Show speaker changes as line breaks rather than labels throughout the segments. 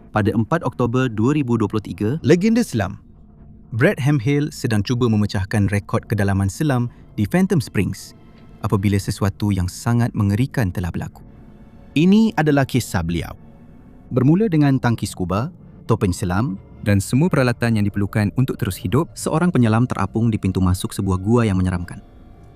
Pada 4 Oktober 2023,
Legenda selam Brett Hemphill sedang cuba memecahkan rekod kedalaman selam di Phantom Springs apabila sesuatu yang sangat mengerikan telah berlaku. Ini adalah kisah beliau. Bermula dengan tangki skuba, topeng selam dan semua peralatan yang diperlukan untuk terus hidup,
seorang penyelam terapung di pintu masuk sebuah gua yang menyeramkan.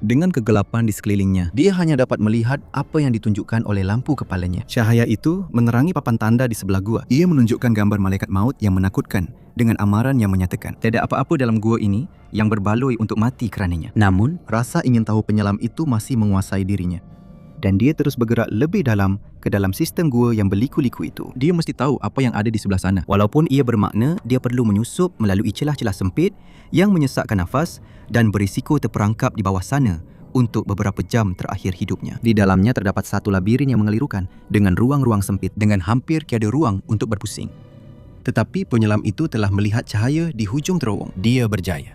dengan kegelapan di sekelilingnya.
Dia hanya dapat melihat apa yang ditunjukkan oleh lampu kepalanya.
Cahaya itu menerangi papan tanda di sebelah gua. Ia menunjukkan gambar malaikat maut yang menakutkan dengan amaran yang menyatakan
Tiada apa-apa dalam gua ini yang berbaloi untuk mati kerananya. Namun, rasa ingin tahu penyelam itu masih menguasai dirinya. Dan dia terus bergerak lebih dalam ke dalam sistem gua yang berliku-liku itu. Dia mesti tahu apa yang ada di sebelah sana. Walaupun ia bermakna dia perlu menyusup melalui celah-celah sempit yang menyesakkan nafas dan berisiko terperangkap di bawah sana untuk beberapa jam terakhir hidupnya. Di dalamnya terdapat satu labirin yang mengelirukan dengan ruang-ruang sempit dengan hampir tiada ruang untuk berpusing. Tetapi penyelam itu telah melihat cahaya di hujung terowong. Dia berjaya.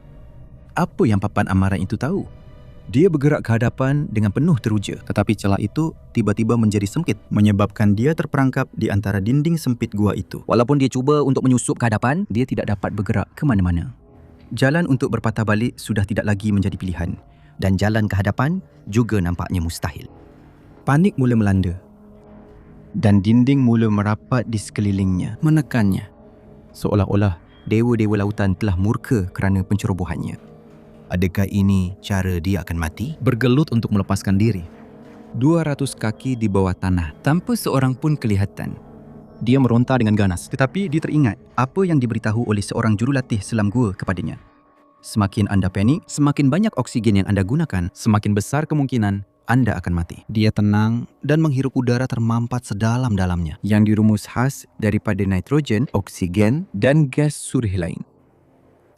Apa yang papan amaran itu tahu? Dia bergerak ke hadapan dengan penuh teruja, tetapi celah itu tiba-tiba menjadi sempit, menyebabkan dia terperangkap di antara dinding sempit gua itu. Walaupun dia cuba untuk menyusup ke hadapan, dia tidak dapat bergerak ke mana-mana. Jalan untuk berpatah balik sudah tidak lagi menjadi pilihan, dan jalan ke hadapan juga nampaknya mustahil. Panik mula melanda, dan dinding mula merapat di sekelilingnya, menekannya, seolah-olah dewa-dewa lautan telah murka kerana pencerobohannya. Adakah ini cara dia akan mati? Bergelut untuk melepaskan diri. 200 kaki di bawah tanah, tanpa seorang pun kelihatan. Dia meronta dengan ganas, tetapi dia teringat apa yang diberitahu oleh seorang jurulatih selam gua kepadanya. Semakin anda panik, semakin banyak oksigen yang anda gunakan, semakin besar kemungkinan anda akan mati. Dia tenang dan menghirup udara termampat sedalam-dalamnya, yang dirumus khas daripada nitrogen, oksigen dan gas surih lain.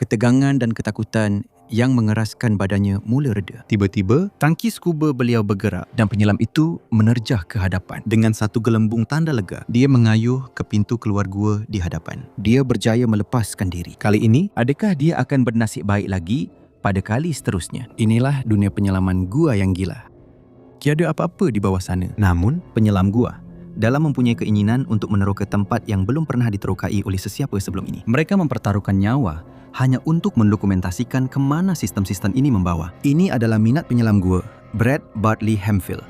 Ketegangan dan ketakutan yang mengeraskan badannya mula reda. Tiba-tiba, tangki skuba beliau bergerak dan penyelam itu menerjah ke hadapan. Dengan satu gelembung tanda lega, dia mengayuh ke pintu keluar gua di hadapan. Dia berjaya melepaskan diri. Kali ini, adakah dia akan bernasib baik lagi pada kali seterusnya? Inilah dunia penyelaman gua yang gila. Tiada apa-apa di bawah sana. Namun, penyelam gua dalam mempunyai keinginan untuk meneroka tempat yang belum pernah diterokai oleh sesiapa sebelum ini. Mereka mempertaruhkan nyawa hanya untuk mendokumentasikan ke mana sistem-sistem ini membawa. Ini adalah minat penyelam gua, Brett Bartley Hemphill.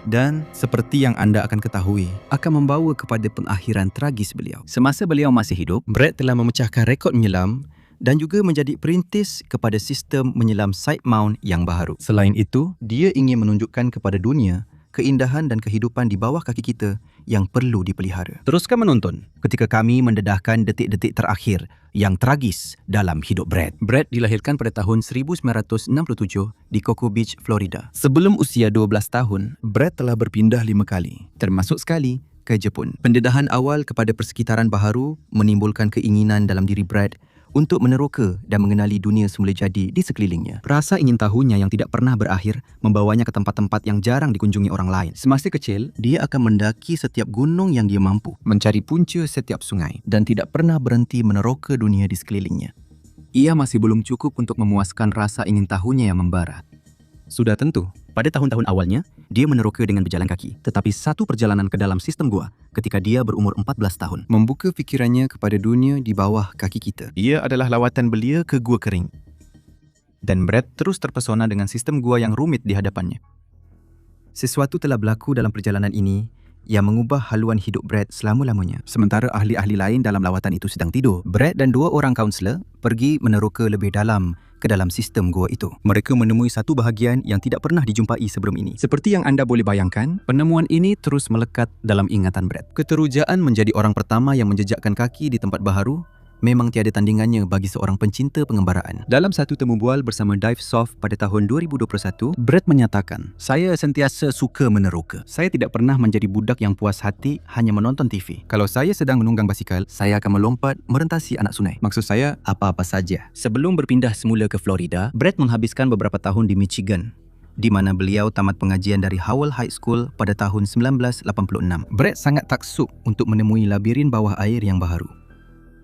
Dan seperti yang anda akan ketahui, akan membawa kepada pengakhiran tragis beliau. Semasa beliau masih hidup, Brett telah memecahkan rekod menyelam dan juga menjadi perintis kepada sistem menyelam side mount yang baharu. Selain itu, dia ingin menunjukkan kepada dunia keindahan dan kehidupan di bawah kaki kita yang perlu dipelihara. Teruskan menonton ketika kami mendedahkan detik-detik terakhir yang tragis dalam hidup Brett. Brett dilahirkan pada tahun 1967 di Cocoa Beach, Florida. Sebelum usia 12 tahun, Brett telah berpindah 5 kali, termasuk sekali ke Jepun. Pendedahan awal kepada persekitaran baharu menimbulkan keinginan dalam diri Brett untuk meneroka dan mengenali dunia semula jadi di sekelilingnya. Rasa ingin tahunya yang tidak pernah berakhir membawanya ke tempat-tempat yang jarang dikunjungi orang lain. Semasa kecil, dia akan mendaki setiap gunung yang dia mampu, mencari punca setiap sungai, dan tidak pernah berhenti meneroka dunia di sekelilingnya. Ia masih belum cukup untuk memuaskan rasa ingin tahunya yang membara. Sudah tentu, pada tahun-tahun awalnya, dia meneroka dengan berjalan kaki. Tetapi satu perjalanan ke dalam sistem gua ketika dia berumur 14 tahun membuka fikirannya kepada dunia di bawah kaki kita. Ia adalah lawatan belia ke gua kering. Dan Brett terus terpesona dengan sistem gua yang rumit di hadapannya. Sesuatu telah berlaku dalam perjalanan ini yang mengubah haluan hidup Brett selama-lamanya. Sementara ahli-ahli lain dalam lawatan itu sedang tidur, Brett dan 2 orang kaunselor pergi meneroka lebih dalam ke dalam sistem gua itu. Mereka menemui satu bahagian yang tidak pernah dijumpai sebelum ini. Seperti yang anda boleh bayangkan, penemuan ini terus melekat dalam ingatan Brett. Keterujaan menjadi orang pertama yang menjejakkan kaki di tempat baharu memang tiada tandingannya bagi seorang pencinta pengembaraan. Dalam satu temu bual bersama Dive Soft pada tahun 2021, Brett menyatakan, "Saya sentiasa suka meneroka. Saya tidak pernah menjadi budak yang puas hati hanya menonton TV. Kalau saya sedang menunggang basikal, saya akan melompat merentasi anak sungai. Maksud saya, apa-apa saja." Sebelum berpindah semula ke Florida, Brett menghabiskan beberapa tahun di Michigan, di mana beliau tamat pengajian dari Howell High School pada tahun 1986. Brett sangat taksub untuk menemui labirin bawah air yang baharu.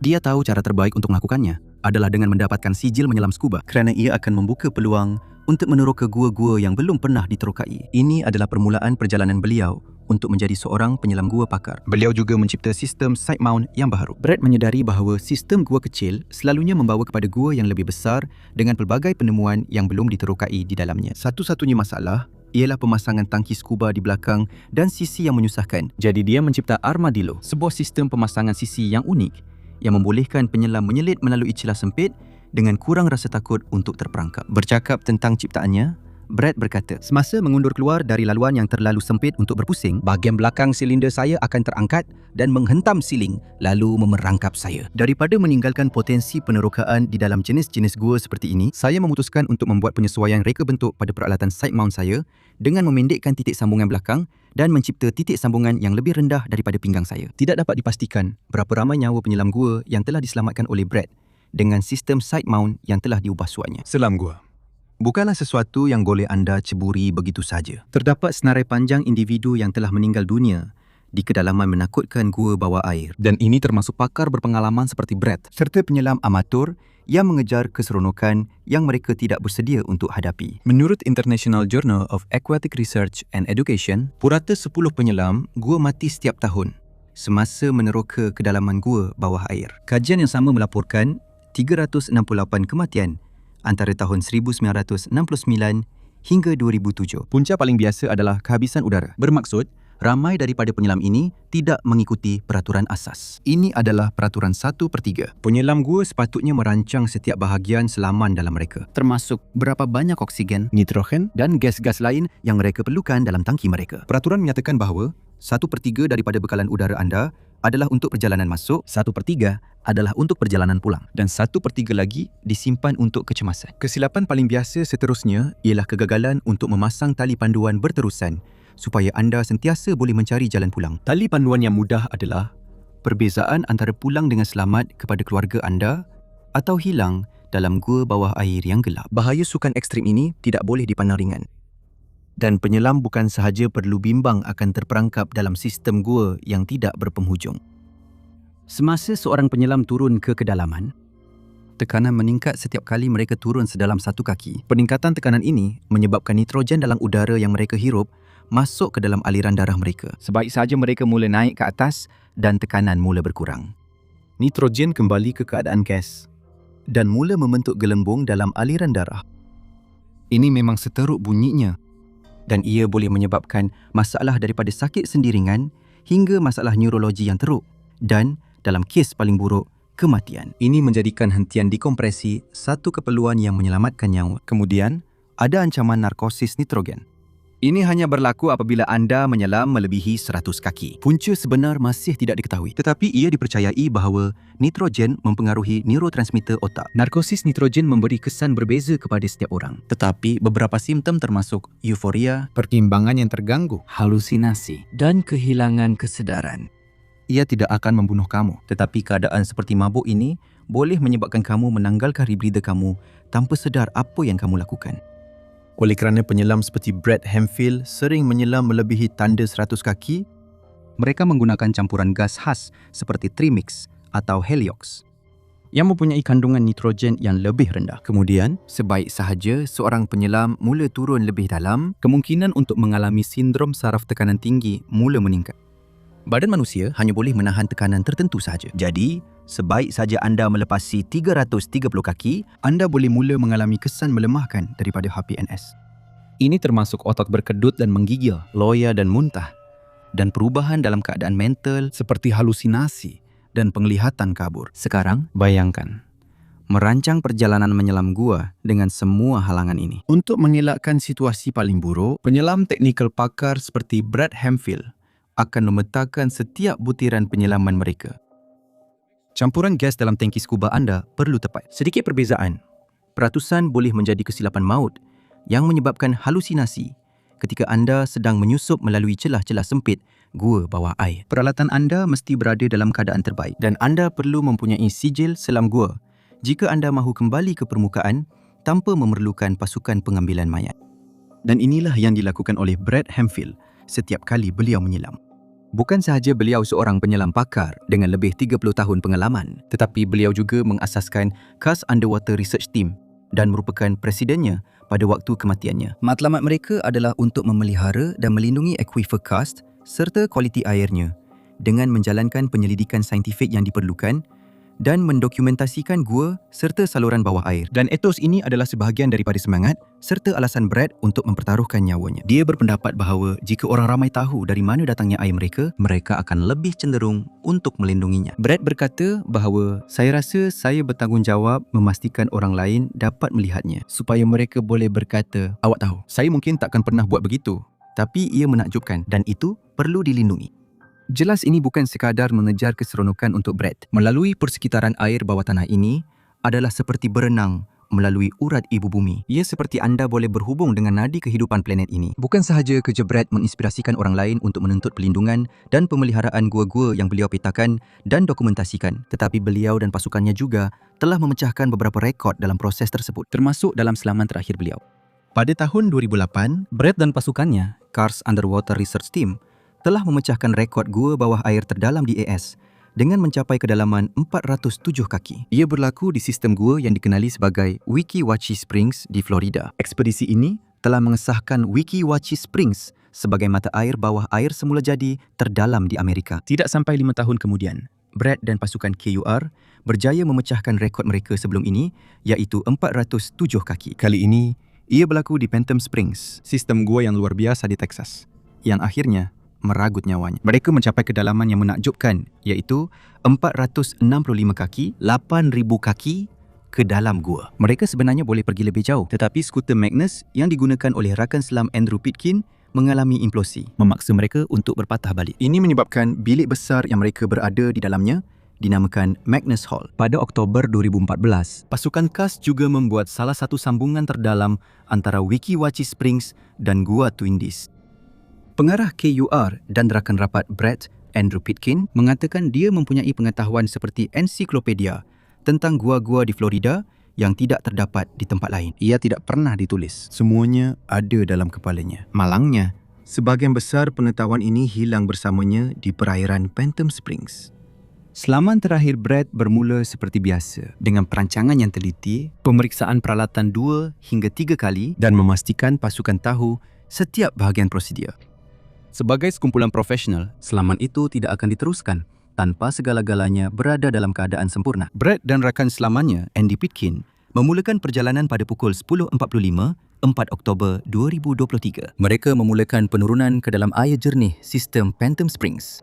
Dia tahu cara terbaik untuk melakukannya adalah dengan mendapatkan sijil menyelam skuba kerana ia akan membuka peluang untuk meneroka gua-gua yang belum pernah diterokai. Ini adalah permulaan perjalanan beliau untuk menjadi seorang penyelam gua pakar. Beliau juga mencipta sistem side mount yang baharu. Brett menyedari bahawa sistem gua kecil selalunya membawa kepada gua yang lebih besar dengan pelbagai penemuan yang belum diterokai di dalamnya. Satu-satunya masalah ialah pemasangan tangki skuba di belakang dan sisi yang menyusahkan. Jadi dia mencipta Armadillo, sebuah sistem pemasangan sisi yang unik yang membolehkan penyelam menyelit melalui celah sempit dengan kurang rasa takut untuk terperangkap. Bercakap tentang ciptaannya, Brett berkata, semasa mengundur keluar dari laluan yang terlalu sempit untuk berpusing, bahagian belakang silinder saya akan terangkat dan menghentam siling lalu memerangkap saya. Daripada meninggalkan potensi penerokaan di dalam jenis-jenis gua seperti ini, saya memutuskan untuk membuat penyesuaian reka bentuk pada peralatan side mount saya dengan memendekkan titik sambungan belakang dan mencipta titik sambungan yang lebih rendah daripada pinggang saya. Tidak dapat dipastikan berapa ramai nyawa penyelam gua yang telah diselamatkan oleh Brett dengan sistem side mount yang telah diubah suatnya.
Selam gua bukanlah sesuatu yang boleh anda ceburi begitu saja.
Terdapat senarai panjang individu yang telah meninggal dunia di kedalaman menakutkan gua bawah air.
Dan ini termasuk pakar berpengalaman seperti Brett,
serta penyelam amatur yang mengejar keseronokan yang mereka tidak bersedia untuk hadapi.
Menurut International Journal of Aquatic Research and Education,
purata 10 penyelam gua mati setiap tahun semasa meneroka kedalaman gua bawah air. Kajian yang sama melaporkan 368 kematian antara tahun 1969 hingga 2007.
Punca paling biasa adalah kehabisan udara.
Bermaksud, ramai daripada penyelam ini tidak mengikuti peraturan asas. Ini adalah peraturan 1/3.
Penyelam gua sepatutnya merancang setiap bahagian selaman dalam mereka,
termasuk berapa banyak oksigen, nitrogen dan gas-gas lain yang mereka perlukan dalam tangki mereka.
Peraturan menyatakan bahawa
1/3 daripada bekalan udara anda adalah untuk perjalanan masuk, 1/3 adalah untuk perjalanan pulang dan 1/3 lagi disimpan untuk kecemasan.
Kesilapan paling biasa seterusnya ialah kegagalan untuk memasang tali panduan berterusan supaya anda sentiasa boleh mencari jalan pulang.
Tali panduan yang mudah adalah perbezaan antara pulang dengan selamat kepada keluarga anda atau hilang dalam gua bawah air yang gelap.
Bahaya sukan ekstrim ini tidak boleh dipandang ringan.
Dan penyelam bukan sahaja perlu bimbang akan terperangkap dalam sistem gua yang tidak berpenghujung. Semasa seorang penyelam turun ke kedalaman, tekanan meningkat setiap kali mereka turun sedalam satu kaki. Peningkatan tekanan ini menyebabkan nitrogen dalam udara yang mereka hirup masuk ke dalam aliran darah mereka. Sebaik sahaja mereka mula naik ke atas dan tekanan mula berkurang. Nitrogen kembali ke keadaan gas dan mula membentuk gelembung dalam aliran darah. Ini memang seteruk bunyinya dan ia boleh menyebabkan masalah daripada sakit sendiringan hingga masalah neurologi yang teruk dan dalam kes paling buruk, kematian.
Ini menjadikan hentian dekompresi satu keperluan yang menyelamatkan nyawa.
Kemudian, ada ancaman narkosis nitrogen. Ini hanya berlaku apabila anda menyelam melebihi 100 kaki. Punca sebenar masih tidak diketahui.
Tetapi ia dipercayai bahawa nitrogen mempengaruhi neurotransmitter otak.
Narkosis nitrogen memberi kesan berbeza kepada setiap orang. Tetapi beberapa simptom termasuk euforia,
pertimbangan yang terganggu,
halusinasi dan kehilangan kesedaran. Ia tidak akan membunuh kamu. Tetapi keadaan seperti mabuk ini boleh menyebabkan kamu menanggalkan rebreather kamu tanpa sedar apa yang kamu lakukan.
Oleh kerana penyelam seperti Brett Hemphill sering menyelam melebihi tanda 100 kaki,
mereka menggunakan campuran gas khas seperti Trimix atau Heliox yang mempunyai kandungan nitrogen yang lebih rendah. Kemudian, sebaik sahaja seorang penyelam mula turun lebih dalam, kemungkinan untuk mengalami sindrom saraf tekanan tinggi mula meningkat. Badan manusia hanya boleh menahan tekanan tertentu sahaja. Jadi, sebaik saja anda melepasi 330 kaki, anda boleh mula mengalami kesan melemahkan daripada HPNS. Ini termasuk otak berkedut dan menggigil, loya dan muntah, dan perubahan dalam keadaan mental seperti halusinasi dan penglihatan kabur. Sekarang, bayangkan merancang perjalanan menyelam gua dengan semua halangan ini. Untuk mengelakkan situasi paling buruk, penyelam teknikal pakar seperti Brett Hemphill akan memetakan setiap butiran penyelaman mereka. Campuran gas dalam tangki skuba anda perlu tepat. Sedikit perbezaan, peratusan boleh menjadi kesilapan maut yang menyebabkan halusinasi ketika anda sedang menyusup melalui celah-celah sempit gua bawah air. Peralatan anda mesti berada dalam keadaan terbaik dan anda perlu mempunyai sijil selam gua jika anda mahu kembali ke permukaan tanpa memerlukan pasukan pengambilan mayat. Dan inilah yang dilakukan oleh Brett Hemphill setiap kali beliau menyelam. Bukan sahaja beliau seorang penyelam pakar dengan lebih 30 tahun pengalaman, tetapi beliau juga mengasaskan CAST Underwater Research Team dan merupakan presidennya pada waktu kematiannya. Matlamat mereka adalah untuk memelihara dan melindungi akuifer CAST serta kualiti airnya dengan menjalankan penyelidikan saintifik yang diperlukan dan mendokumentasikan gua serta saluran bawah air. Dan etos ini adalah sebahagian daripada semangat serta alasan Brad untuk mempertaruhkan nyawanya. Dia berpendapat bahawa jika orang ramai tahu dari mana datangnya air mereka, mereka akan lebih cenderung untuk melindunginya. Brad berkata bahawa, "Saya rasa saya bertanggungjawab memastikan orang lain dapat melihatnya supaya mereka boleh berkata, 'Awak tahu, saya mungkin takkan pernah buat begitu.' Tapi ia menakjubkan dan itu perlu dilindungi." Jelas ini bukan sekadar mengejar keseronokan untuk Brad. Melalui persekitaran air bawah tanah ini adalah seperti berenang melalui urat ibu bumi. Ia seperti anda boleh berhubung dengan nadi kehidupan planet ini. Bukan sahaja kerja Brad menginspirasikan orang lain untuk menuntut perlindungan dan pemeliharaan gua-gua yang beliau petakan dan dokumentasikan, tetapi beliau dan pasukannya juga telah memecahkan beberapa rekod dalam proses tersebut, termasuk dalam selaman terakhir beliau. Pada tahun 2008, Brad dan pasukannya, Cars Underwater Research Team, telah memecahkan rekod gua bawah air terdalam di AS dengan mencapai kedalaman 407 kaki. Ia berlaku di sistem gua yang dikenali sebagai Weeki Wachee Springs di Florida. Ekspedisi ini telah mengesahkan Weeki Wachee Springs sebagai mata air bawah air semula jadi terdalam di Amerika. Tidak sampai 5 tahun kemudian, Brad dan pasukan KUR berjaya memecahkan rekod mereka sebelum ini, iaitu 407 kaki. Kali ini, ia berlaku di Phantom Springs, sistem gua yang luar biasa di Texas, yang akhirnya meragut nyawanya. Mereka mencapai kedalaman yang menakjubkan, iaitu 465 kaki, 8,000 kaki ke dalam gua. Mereka sebenarnya boleh pergi lebih jauh, tetapi skuter Magnus yang digunakan oleh rakan selam Andrew Pitkin mengalami implosi, memaksa mereka untuk berpatah balik. Ini menyebabkan bilik besar yang mereka berada di dalamnya dinamakan Magnus Hall. Pada Oktober 2014, pasukan CAS juga membuat salah satu sambungan terdalam antara Weeki Wachee Springs dan Gua Twin Disc. Pengarah KUR dan rakan rapat Brad, Andrew Pitkin, mengatakan dia mempunyai pengetahuan seperti ensiklopedia tentang gua-gua di Florida yang tidak terdapat di tempat lain. Ia tidak pernah ditulis. Semuanya ada dalam kepalanya. Malangnya, sebahagian besar pengetahuan ini hilang bersamanya di perairan Phantom Springs. Selaman terakhir Brad bermula seperti biasa, dengan perancangan yang teliti, pemeriksaan peralatan 2 hingga 3 kali dan memastikan pasukan tahu setiap bahagian prosedur. Sebagai sekumpulan profesional, selaman itu tidak akan diteruskan tanpa segala-galanya berada dalam keadaan sempurna. Brad dan rakan selamannya, Andy Pitkin, memulakan perjalanan pada pukul 10.45, 4 Oktober 2023. Mereka memulakan penurunan ke dalam air jernih sistem Phantom Springs.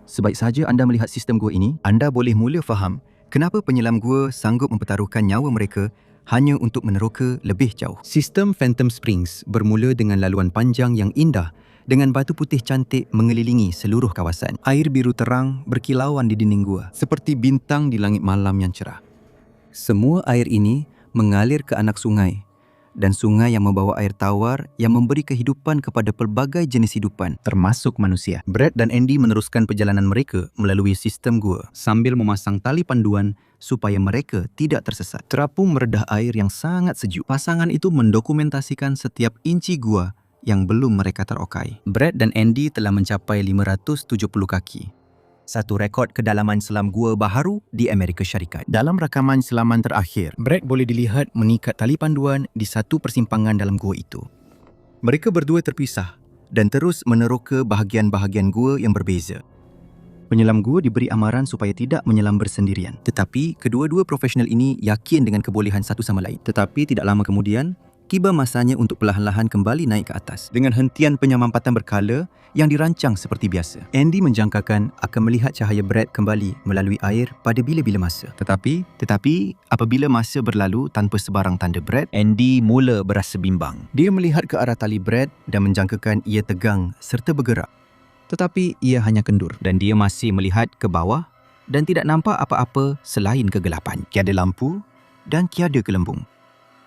Sebaik sahaja anda melihat sistem gua ini, anda boleh mula faham kenapa penyelam gua sanggup mempertaruhkan nyawa mereka hanya untuk meneroka lebih jauh. Sistem Phantom Springs bermula dengan laluan panjang yang indah dengan batu putih cantik mengelilingi seluruh kawasan. Air biru terang berkilauan di dinding gua, seperti bintang di langit malam yang cerah. Semua air ini mengalir ke anak sungai, dan sungai yang membawa air tawar yang memberi kehidupan kepada pelbagai jenis hidupan, termasuk manusia. Brad dan Andy meneruskan perjalanan mereka melalui sistem gua sambil memasang tali panduan supaya mereka tidak tersesat. Terapung meredah air yang sangat sejuk. Pasangan itu mendokumentasikan setiap inci gua yang belum mereka terokai. Brad dan Andy telah mencapai 570 kaki. Satu rekod kedalaman selam gua baharu di Amerika Syarikat. Dalam rakaman selaman terakhir, Brad boleh dilihat mengikat tali panduan di satu persimpangan dalam gua itu. Mereka berdua terpisah dan terus meneroka bahagian-bahagian gua yang berbeza. Penyelam gua diberi amaran supaya tidak menyelam bersendirian. Tetapi kedua-dua profesional ini yakin dengan kebolehan satu sama lain. Tetapi tidak lama kemudian, tiba masanya untuk perlahan-lahan kembali naik ke atas dengan hentian penyamampatan berkala yang dirancang seperti biasa. Andy menjangkakan akan melihat cahaya Brad kembali melalui air pada bila-bila masa. Tetapi apabila masa berlalu tanpa sebarang tanda Brad, Andy mula berasa bimbang. Dia melihat ke arah tali Brad dan menjangkakan ia tegang serta bergerak. Tetapi ia hanya kendur dan dia masih melihat ke bawah dan tidak nampak apa-apa selain kegelapan. Tiada lampu dan tiada gelembung.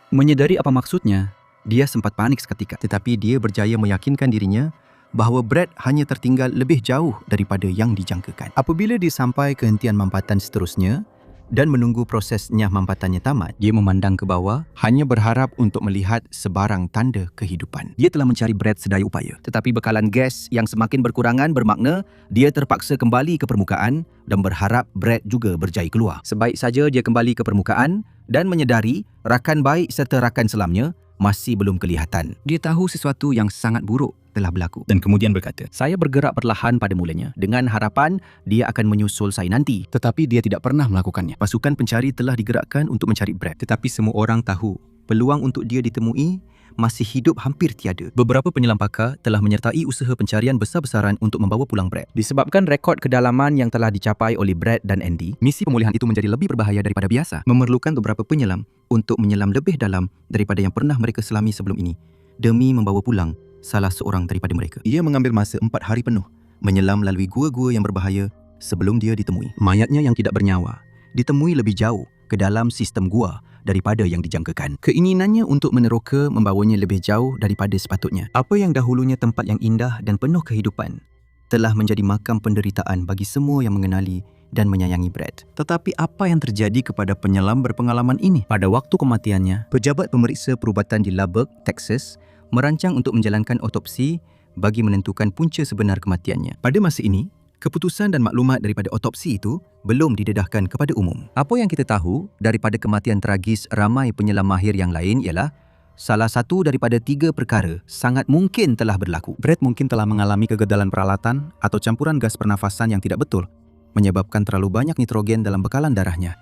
Menyedari apa maksudnya, dia sempat panik seketika, tetapi dia berjaya meyakinkan dirinya bahawa Brad hanya tertinggal lebih jauh daripada yang dijangkakan. Apabila dia sampai ke hentian mampatan seterusnya dan menunggu proses nyah mampatannya tamat, dia memandang ke bawah, hanya berharap untuk melihat sebarang tanda kehidupan. Dia telah mencari Brad sedaya upaya, tetapi bekalan gas yang semakin berkurangan bermakna dia terpaksa kembali ke permukaan dan berharap Brad juga berjaya keluar. Sebaik saja dia kembali ke permukaan dan menyedari rakan baik serta rakan selamnya
masih belum kelihatan.
Dia tahu sesuatu yang sangat buruk telah berlaku.
Dan kemudian berkata, saya bergerak perlahan pada mulanya dengan harapan dia akan menyusul saya nanti.
Tetapi dia tidak pernah melakukannya.
Pasukan pencari telah digerakkan untuk mencari Brad. Tetapi semua orang tahu peluang untuk dia ditemui masih hidup hampir tiada. Beberapa penyelam pakar telah menyertai usaha pencarian besar-besaran untuk membawa pulang Brad. Disebabkan rekod kedalaman yang telah dicapai oleh Brad dan Andy, misi pemulihan itu menjadi lebih berbahaya daripada biasa.
Memerlukan beberapa penyelam untuk menyelam lebih dalam daripada yang pernah mereka selami sebelum ini, demi membawa pulang salah seorang daripada mereka.
Ia mengambil masa 4 hari penuh menyelam melalui gua-gua yang berbahaya sebelum dia ditemui. Mayatnya yang tidak bernyawa ditemui lebih jauh ke dalam sistem gua daripada yang dijangkakan. Keinginannya untuk meneroka membawanya lebih jauh daripada sepatutnya. Apa yang dahulunya tempat yang indah dan penuh kehidupan telah menjadi makam penderitaan bagi semua yang mengenali dan menyayangi Brad. Tetapi apa yang terjadi kepada penyelam berpengalaman ini? Pada waktu kematiannya, pejabat pemeriksa perubatan di Lubbock, Texas, merancang untuk menjalankan otopsi bagi menentukan punca sebenar kematiannya. Pada masa ini, keputusan dan maklumat daripada otopsi itu belum didedahkan kepada umum. Apa yang kita tahu daripada kematian tragis ramai penyelam mahir yang lain ialah salah satu daripada 3 perkara sangat mungkin telah berlaku. Brad mungkin telah mengalami kegagalan peralatan atau campuran gas pernafasan yang tidak betul, menyebabkan terlalu banyak nitrogen dalam bekalan darahnya.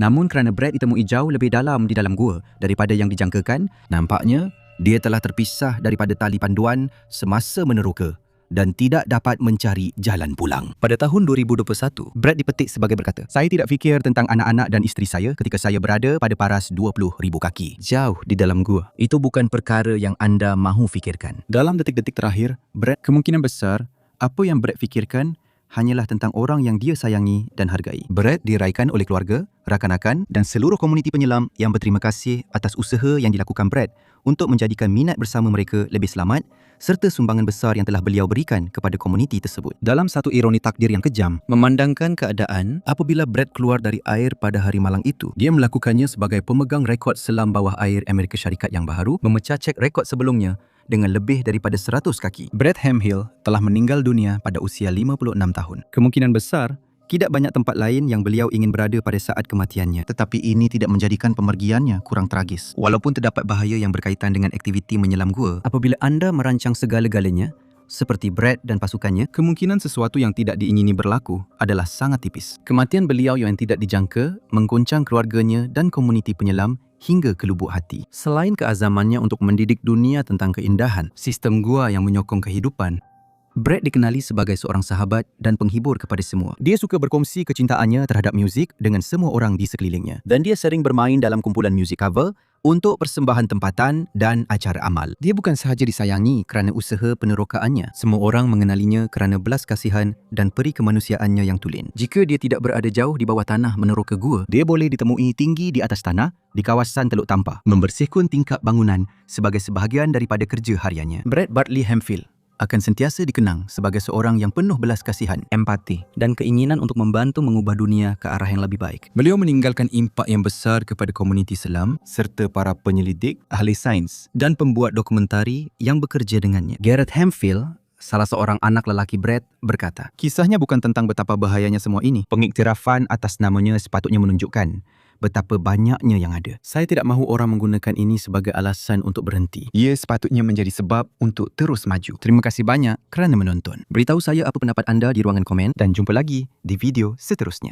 Namun kerana Brad ditemui jauh lebih dalam di dalam gua daripada yang dijangkakan, nampaknya dia telah terpisah daripada tali panduan semasa meneroka dan tidak dapat mencari jalan pulang. Pada tahun 2021, Brad dipetik sebagai berkata, saya tidak fikir tentang anak-anak dan isteri saya ketika saya berada pada paras 20,000 kaki. Jauh di dalam gua. Itu bukan perkara yang anda mahu fikirkan. Dalam detik-detik terakhir, Brad kemungkinan besar, apa yang Brad fikirkan hanyalah tentang orang yang dia sayangi dan hargai. Brad diraikan oleh keluarga, rakan-rakan dan seluruh komuniti penyelam yang berterima kasih atas usaha yang dilakukan Brad untuk menjadikan minat bersama mereka lebih selamat serta sumbangan besar yang telah beliau berikan kepada komuniti tersebut. Dalam satu ironi takdir yang kejam, memandangkan keadaan apabila Brad keluar dari air pada hari malang itu, dia melakukannya sebagai pemegang rekod selam bawah air Amerika Syarikat yang baharu, memecah cek rekod sebelumnya dengan lebih daripada 100 kaki. Brad Hemhill telah meninggal dunia pada usia 56 tahun. Kemungkinan besar, tidak banyak tempat lain yang beliau ingin berada pada saat kematiannya. Tetapi ini tidak menjadikan pemergiannya kurang tragis. Walaupun terdapat bahaya yang berkaitan dengan aktiviti menyelam gua, apabila anda merancang segala-galanya, seperti Brad dan pasukannya, kemungkinan sesuatu yang tidak diingini berlaku adalah sangat tipis. Kematian beliau yang tidak dijangka mengguncang keluarganya dan komuniti penyelam hingga ke lubuk hati. Selain keazamannya untuk mendidik dunia tentang keindahan, sistem gua yang menyokong kehidupan, Brad dikenali sebagai seorang sahabat dan penghibur kepada semua. Dia suka berkongsi kecintaannya terhadap muzik dengan semua orang di sekelilingnya. Dan dia sering bermain dalam kumpulan muzik cover untuk persembahan tempatan dan acara amal. Dia bukan sahaja disayangi kerana usaha penerokaannya. Semua orang mengenalinya kerana belas kasihan dan peri kemanusiaannya yang tulen. Jika dia tidak berada jauh di bawah tanah meneroka gua, dia boleh ditemui tinggi di atas tanah di kawasan Teluk Tampah, membersihkan tingkap bangunan sebagai sebahagian daripada kerja hariannya. Brad Bartley Hemfield akan sentiasa dikenang sebagai seorang yang penuh belas kasihan, empati dan keinginan untuk membantu mengubah dunia ke arah yang lebih baik. Beliau meninggalkan impak yang besar kepada komuniti selam serta para penyelidik, ahli sains dan pembuat dokumentari yang bekerja dengannya. Garrett Hemfield, salah seorang anak lelaki Brad, berkata, kisahnya bukan tentang betapa bahayanya semua ini. Pengiktirafan atas namanya sepatutnya menunjukkan betapa banyaknya yang ada. Saya tidak mahu orang menggunakan ini sebagai alasan untuk berhenti. Ia sepatutnya menjadi sebab untuk terus maju. Terima kasih banyak kerana menonton. Beritahu saya apa pendapat anda di ruangan komen dan jumpa lagi di video seterusnya.